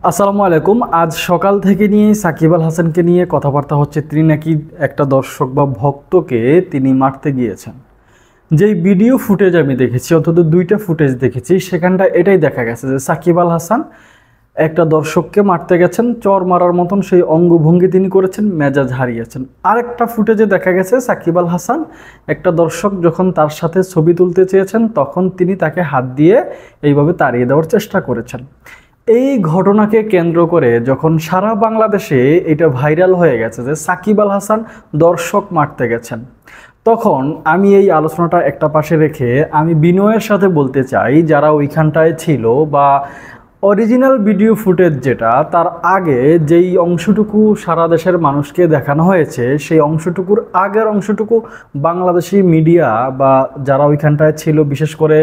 আসসালামু আলাইকুম। আজ সকাল থেকে নিয়ে সাকিব আল হাসানকে নিয়ে কথাবার্তা হচ্ছে। তিনি নাকি একটা দর্শক বা ভক্তকে তিনি মারতে গিয়েছেন। যেই ভিডিও ফুটেজ আমি দেখেছি, অন্তত দুইটা ফুটেজ দেখেছি, সেখানটা এটাই দেখা গেছে যে সাকিব আল হাসান একটা দর্শককে মারতে গেছেন, চর মারার মতন সেই অঙ্গভঙ্গি তিনি করেছেন, মেজাজ হারিয়েছেন। আরেকটা ফুটেজে দেখা গেছে সাকিব আল হাসান একটা দর্শক যখন তার সাথে ছবি তুলতে চেয়েছেন তখন তিনি তাকে হাত দিয়ে এইভাবে তাড়িয়ে দেওয়ার চেষ্টা করেছেন। এই ঘটনাকে কেন্দ্র করে যখন সারা বাংলাদেশে এটা ভাইরাল হয়ে গেছে যে সাকিব আল হাসান দর্শক মারতে গেছেন, তখন আমি এই আলোচনাটা একটা পাশে রেখে আমি বিনয়ের সাথে বলতে চাই, যারা ওইখানটায় ছিল বা অরিজিনাল ভিডিও ফুটেজ যেটা, তার আগে যেই অংশটুকু সারা দেশের মানুষকে দেখানো হয়েছে, সেই অংশটুকুর আগের অংশটুকু বাংলাদেশি মিডিয়া বা যারা ওইখানটায় ছিল, বিশেষ করে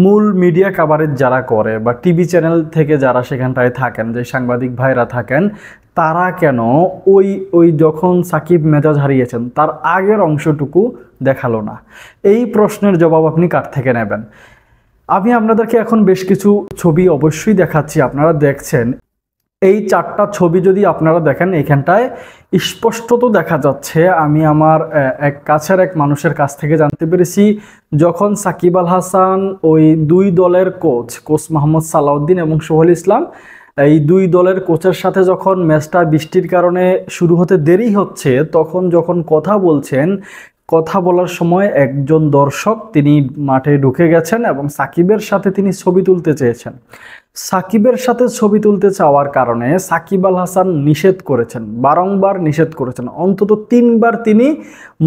মূল মিডিয়া কাভারেজ যারা করে বা টিভি চ্যানেল থেকে যারা সেখানটায় থাকেন, যে সাংবাদিক ভাইরা থাকেন, তারা কেন ওই ওই যখন সাকিব মেজাজ হারিয়েছেন তার আগের অংশটুকু দেখালো না? এই প্রশ্নের জবাব আপনি কার থেকে নেবেন? আমি আপনাদেরকে এখন বেশ কিছু ছবি অবশ্যই দেখাচ্ছি, আপনারা দেখছেন। এই চারটা ছবি যদি আপনারা দেখেন, এখানটায় স্পষ্টত দেখা যাচ্ছে, আমি আমার এক কাছের এক মানুষের কাছ থেকে জানতে পেরেছি, যখন সাকিব আল হাসান ওই দুই দলের কোচ মোহাম্মদ সালাউদ্দিন এবং সোহেল ইসলাম, এই দুই দলের কোচের সাথে যখন ম্যাচটা বৃষ্টির কারণে শুরু হতে দেরি হচ্ছে, তখন যখন কথা বলছেন, কথা বলার সময় একজন দর্শক তিনি মাঠে ঢুকে গেছেন এবং সাকিবের সাথে তিনি ছবি তুলতে চেয়েছেন। সাকিবের সাথে ছবি তুলতে চাওয়ার কারণে সাকিব আল হাসান নিষেধ করেছেন, বারংবার নিষেধ করেছেন। অন্তত তিনবার তিনি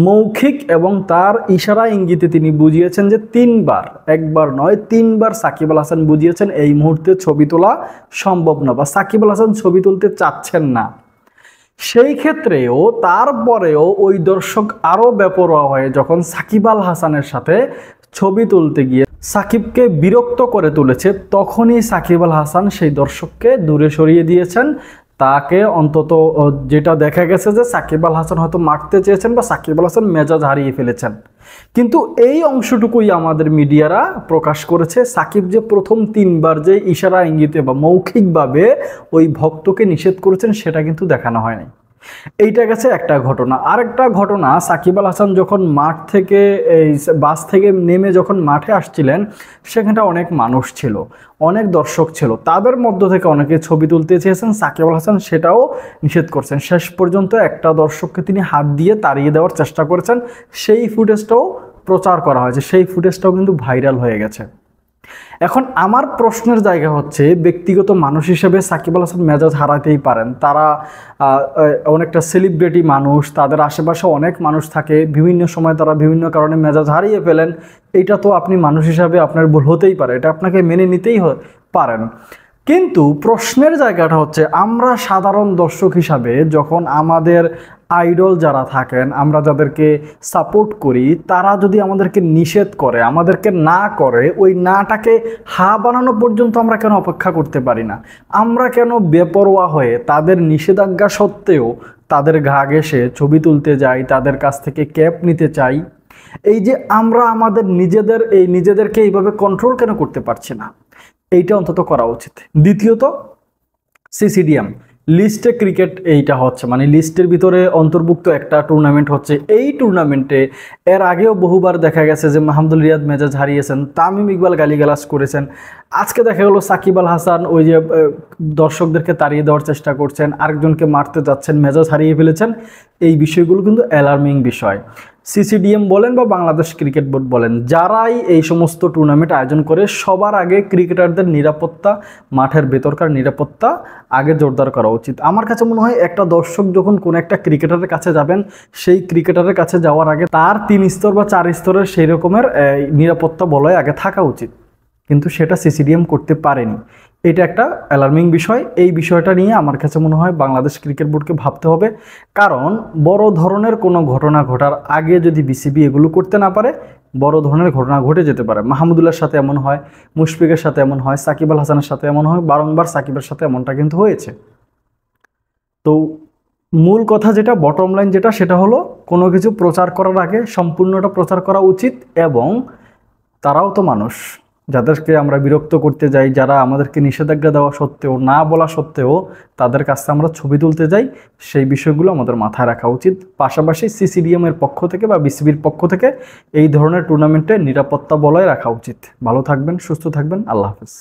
মৌখিক এবং তার ইশারা ইঙ্গিতে তিনি বুঝিয়েছেন যে তিনবার, একবার নয় তিনবার সাকিব আল হাসান বুঝিয়েছেন এই মুহূর্তে ছবি তোলা সম্ভব না বা সাকিব আল হাসান ছবি তুলতে চাচ্ছেন না। সেই ক্ষেত্রেও তারপরেও ওই দর্শক আরো বেপরোয়া হয়ে যখন সাকিব আল হাসানের সাথে ছবি তুলতে গিয়ে সাকিবকে বিরক্ত করে তুলেছে, তখনই সাকিব আল হাসান সেই দর্শককে দূরে সরিয়ে দিয়েছেন। তাকে অন্তত যেটা দেখা গেছে যে সাকিব আল হাসান হয়তো মারতে চেয়েছেন বা সাকিব আল হাসান মেজাজ হারিয়ে ফেলেছেন, কিন্তু এই অংশটুকুই আমাদের মিডিয়ারা প্রকাশ করেছে। সাকিব যে প্রথম তিনবার যে ইশারা ইঙ্গিতে বা মৌখিকভাবে ওই ভক্তকে নিষেধ করেছেন, সেটা কিন্তু দেখানো হয়নি। এইটা গেছে একটা ঘটনা। আরেকটা ঘটনা, সাকিব আল হাসান যখন মাঠ থেকে এই বাস থেকে নেমে যখন মাঠে আসছিলেন, সেখানটা অনেক মানুষ ছিল, অনেক দর্শক ছিল, তাদের মধ্য থেকে অনেকে ছবি তুলতে চেয়েছেন, সাকিব আল হাসান সেটাও নিষেধ করছেন। শেষ পর্যন্ত একটা দর্শককে তিনি হাত দিয়ে তাড়িয়ে দেওয়ার চেষ্টা করেছেন, সেই ফুটেজটাও প্রচার করা হয়েছে, সেই ফুটেজটাও কিন্তু ভাইরাল হয়ে গেছে। এখন আমার প্রশ্নের জায়গা হচ্ছে, ব্যক্তিগত মানুষ হিসেবে সাকিব আল হাসান মেজাজ হারাতেই পারেন। তারা অনেকটা সেলিব্রিটি মানুষ, তাদের আশেপাশে অনেক মানুষ থাকে, বিভিন্ন সময় তারা বিভিন্ন কারণে মেজাজ হারিয়ে ফেলেন। এটা তো আপনি মানুষ হিসাবে আপনার ভুল হতেই পারে, এটা আপনাকে মেনে নিতেই পারেন। কিন্তু প্রশ্নের জায়গাটা হচ্ছে, আমরা সাধারণ দর্শক হিসাবে যখন আমাদের আইডল যারা থাকেন, আমরা যাদেরকে সাপোর্ট করি, তারা যদি আমাদেরকে নিষেধ করে, আমাদেরকে না করে, ওই নাটাকে হা বানানো পর্যন্ত আমরা কেন অপেক্ষা করতে পারি না? আমরা কেন বেপরোয়া হয়ে তাদের নিষেধাজ্ঞা সত্ত্বেও তাদের ঘা ঘেঁষে ছবি তুলতে যাই, তাদের কাছ থেকে ক্যাপ নিতে চাই? এই যে আমরা আমাদের নিজেদেরকে এইভাবে কন্ট্রোল কেন করতে পারছি না? এইটা অন্তত করা উচিত। দ্বিতীয়ত, সিসিডিএম লিস্টে ক্রিকেট এইটা হচ্ছে, মানে লিস্টের ভিতরে অন্তর্ভুক্ত একটা টুর্নামেন্ট হচ্ছে। এই টুর্নামেন্টে এর আগেও বহুবার দেখা গেছে যে মাহমুদুল রিয়াদ মেজাজ হারিয়েছেন, তামিম ইকবাল গালিগালাজ করেছেন। আজকে দেখা গেল সাকিব আল হাসান ওই যে দর্শকদেরকে তাড়িয়ে দেওয়ার চেষ্টা করছেন, আরেকজনকে মারতে যাচ্ছেন, মেজাজ হারিয়ে ফেলেছেন। এই বিষয়গুলো কিন্তু অ্যালার্মিং বিষয়। সিসিডিএম বলেন বা বাংলাদেশ ক্রিকেট বোর্ড বলেন, যারাই এই সমস্ত টুর্নামেন্ট আয়োজন করে, সবার আগে ক্রিকেটারদের নিরাপত্তা, মাঠের ভেতরকার নিরাপত্তা আগে জোরদার করা উচিত। আমার কাছে মনে হয় একটা দর্শক যখন কোনো একটা ক্রিকেটারের কাছে যাবেন, সেই ক্রিকেটারের কাছে যাওয়ার আগে তার 3 স্তর বা 4 স্তরের সেই রকমের নিরাপত্তা বলয় আগে থাকা উচিত, কিন্তু সেটা সিসিডিএম করতে পারেনি। এটা একটা অ্যালার্মিং বিষয়। এই বিষয়টা নিয়ে আমার কাছে মনে হয় বাংলাদেশ ক্রিকেট বোর্ডকে ভাবতে হবে, কারণ বড় ধরনের কোনো ঘটনা ঘটার আগে যদি বিসিবি এগুলো করতে না পারে, বড় ধরনের ঘটনা ঘটে যেতে পারে। মাহমুদুল্লাহর সাথে এমন হয়, মুশফিকের সাথে এমন হয়, সাকিব আল হাসানের সাথে এমন হয়, বারংবার সাকিবের সাথে এমনটা কিন্তু হয়েছে। তো মূল কথা যেটা, বটম লাইন যেটা, সেটা হলো কোনো কিছু প্রচার করার আগে সম্পূর্ণটা প্রচার করা উচিত, এবং তারাও তো মানুষ, যাদেরকে আমরা বিরক্ত করতে যাই, যারা আমাদেরকে নিষেধাজ্ঞা দেওয়া সত্ত্বেও, না বলা সত্ত্বেও তাদের কাছে আমরা ছবি তুলতে যাই, সেই বিষয়গুলো আমাদের মাথায় রাখা উচিত। পাশাপাশি সিসিডিএমের পক্ষ থেকে বা বিসিবির পক্ষ থেকে এই ধরনের টুর্নামেন্টে নিরাপত্তা বলয় রাখা উচিত। ভালো থাকবেন, সুস্থ থাকবেন, আল্লাহ হাফেজ।